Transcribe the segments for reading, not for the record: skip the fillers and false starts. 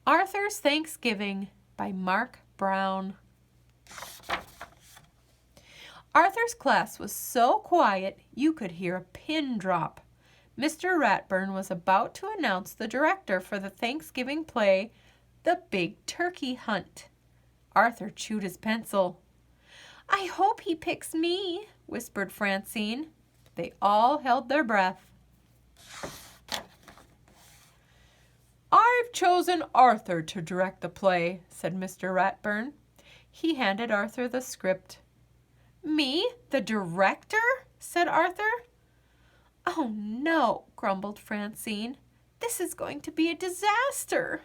Arthur's Thanksgiving by Marc Brown. Arthur's class was so quiet you could hear a pin drop. Mr. Ratburn was about to announce the director for the Thanksgiving play, The Big Turkey Hunt. Arthur chewed his pencil. "I hope he picks me," whispered Francine. They all held their breath. "I've chosen Arthur to direct the play," said Mr. Ratburn. He handed Arthur the script. "Me, the director?" said Arthur. "Oh no," grumbled Francine. "This is going to be a disaster."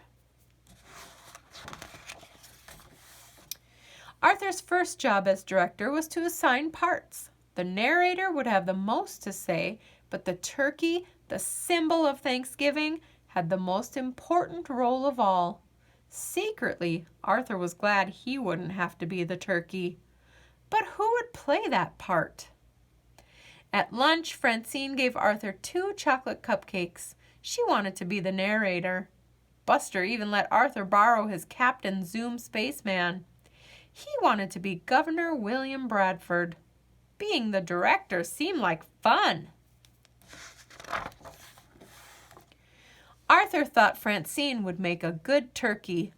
Arthur's first job as director was to assign parts. The narrator would have the most to say, but the turkey, the symbol of Thanksgiving, had the most important role of all. Secretly, Arthur was glad he wouldn't have to be the turkey. But who would play that part? At lunch, Francine gave Arthur 2 chocolate cupcakes. She wanted to be the narrator. Buster even let Arthur borrow his Captain Zoom spaceman. He wanted to be Governor William Bradford. Being the director seemed like fun. Arthur thought Francine would make a good turkey.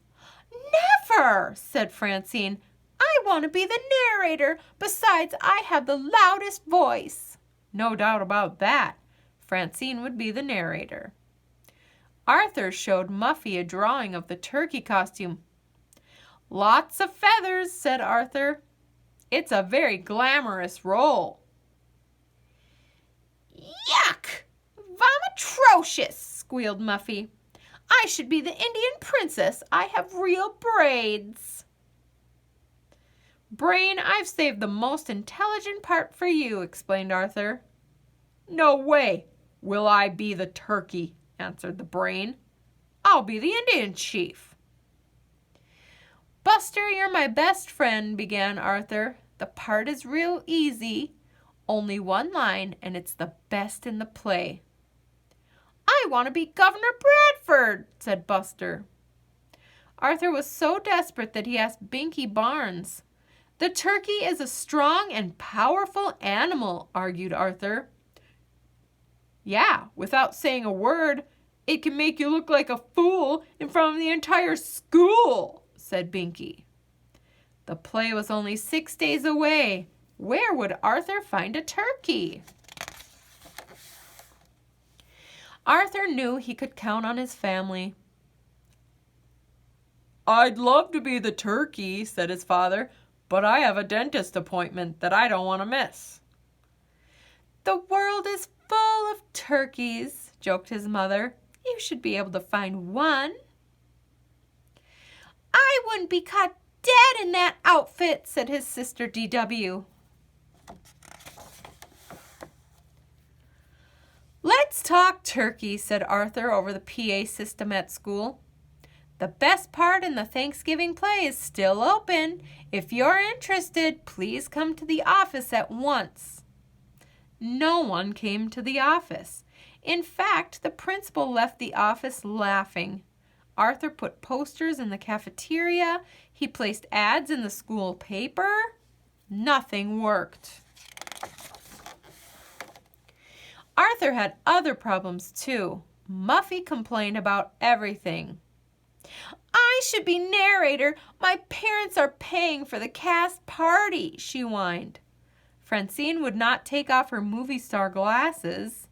"Never!" said Francine. "I want to be the narrator. Besides, I have the loudest voice." No doubt about that. Francine would be the narrator. Arthur showed Muffy a drawing of the turkey costume. "Lots of feathers," said Arthur. "It's a very glamorous role." "Yuck! Vomitrocious!" squealed Muffy. "I should be the Indian princess. I have real braids." "Brain, I've saved the most intelligent part for you," explained Arthur. "No way will I be the turkey," answered the Brain. "I'll be the Indian chief." "Buster, you're my best friend," began Arthur. "The part is real easy. Only 1 line, and it's the best in the play." "I want to be Governor Bradford," said Buster. Arthur was so desperate that he asked Binky Barnes. "The turkey is a strong and powerful animal," argued Arthur. "Yeah, without saying a word, it can make you look like a fool in front of the entire school," said Binky. The play was only 6 days away. Where would Arthur find a turkey? Arthur knew he could count on his family. "I'd love to be the turkey," said his father, "but I have a dentist appointment that I don't want to miss." "The world is full of turkeys," joked his mother. "You should be able to find one." "I wouldn't be caught dead in that outfit," said his sister DW. "Let's talk turkey," said Arthur over the PA system at school. "The best part in the Thanksgiving play is still open. If you're interested, please come to the office at once." No one came to the office. In fact, the principal left the office laughing. Arthur put posters in the cafeteria. He placed ads in the school paper. Nothing worked. Arthur had other problems too. Muffy complained about everything. "I should be narrator. My parents are paying for the cast party," she whined. Francine would not take off her movie star glasses.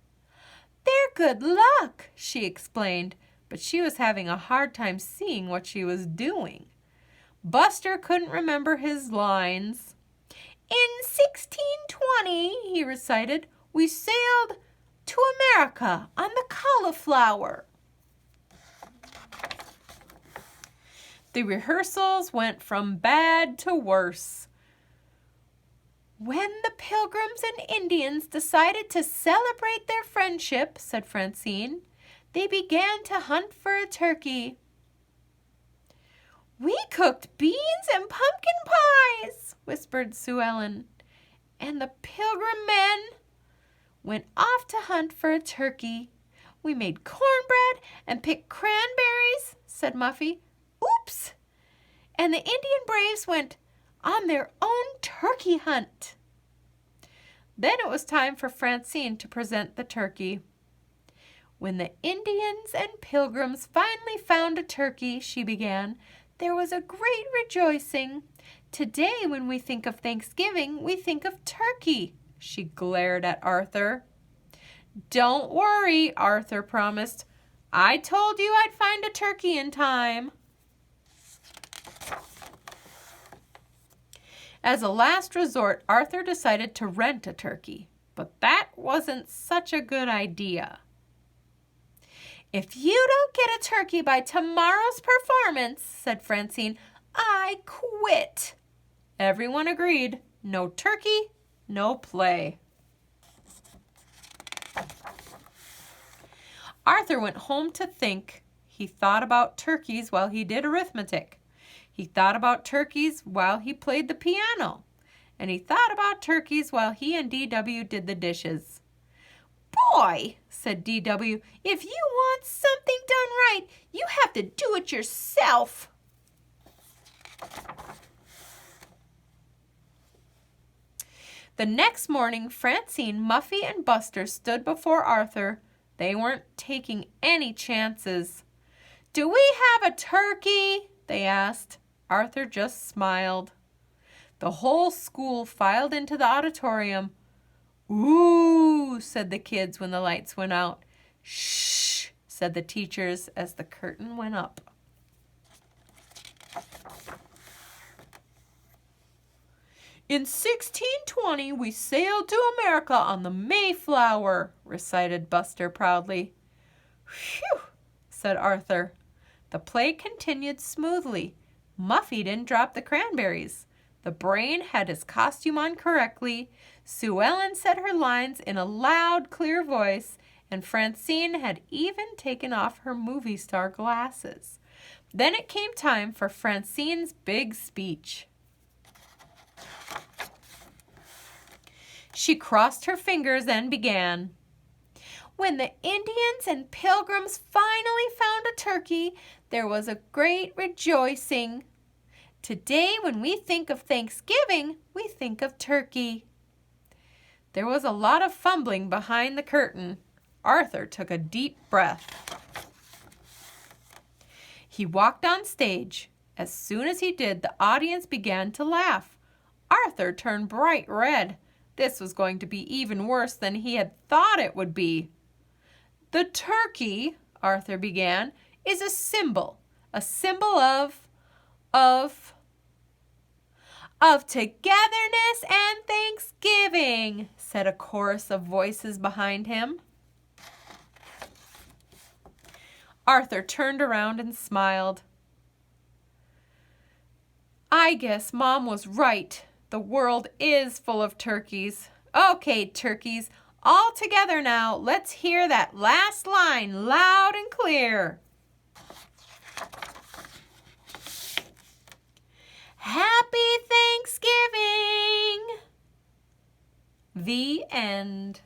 "They're good luck," she explained, but she was having a hard time seeing what she was doing. Buster couldn't remember his lines. "In 1620, he recited, "we sailed to America on the Cauliflower." The rehearsals went from bad to worse. "When the Pilgrims and Indians decided to celebrate their friendship," said Francine, "they began to hunt for a turkey." "We cooked beans and pumpkin pies," whispered Sue Ellen. "And the Pilgrim men went off to hunt for a turkey. We made cornbread and picked cranberries," said Muffy. and the Indian braves went on their own turkey hunt. Then it was time for Francine to present the turkey. When the Indians and pilgrims finally found a turkey, she began, there was a great rejoicing. Today, when we think of Thanksgiving, we think of turkey. She glared at Arthur. Don't worry, Arthur promised. I told you I'd find a turkey in time. As a last resort, Arthur decided to rent a turkey, but that wasn't such a good idea. If you don't get a turkey by tomorrow's performance, said Francine, I quit. Everyone agreed. No turkey, no play. Arthur went home to think. He thought about turkeys while he did arithmetic. He thought about turkeys while he played the piano. And he thought about turkeys while he and D.W. did the dishes. Boy, said D.W., if you want something done right, you have to do it yourself. The next morning, Francine, Muffy, and Buster stood before Arthur. They weren't taking any chances. Do we have a turkey? They asked. Arthur just smiled. The whole school filed into the auditorium. Ooh, said the kids when the lights went out. Shh, said the teachers as the curtain went up. In 1620, we sailed to America on the Mayflower, recited Buster proudly. Phew, said Arthur. The play continued smoothly. Muffy didn't drop the cranberries. The Brain had his costume on correctly. Sue Ellen said her lines in a loud, clear voice, and Francine had even taken off her movie star glasses. Then it came time for Francine's big speech. She crossed her fingers and began. When the Indians and Pilgrims finally found a turkey, there was a great rejoicing. Today, when we think of Thanksgiving, we think of turkey. There was a lot of fumbling behind the curtain. Arthur took a deep breath. He walked on stage. As soon as he did, the audience began to laugh. Arthur turned bright red. This was going to be even worse than he had thought it would be. The turkey, Arthur began, is a symbol of togetherness and Thanksgiving, said a chorus of voices behind him. Arthur turned around and smiled. I guess Mom was right. The world is full of turkeys. Okay, turkeys, all together now. Let's hear that last line loud and clear. Happy Thanksgiving! The end.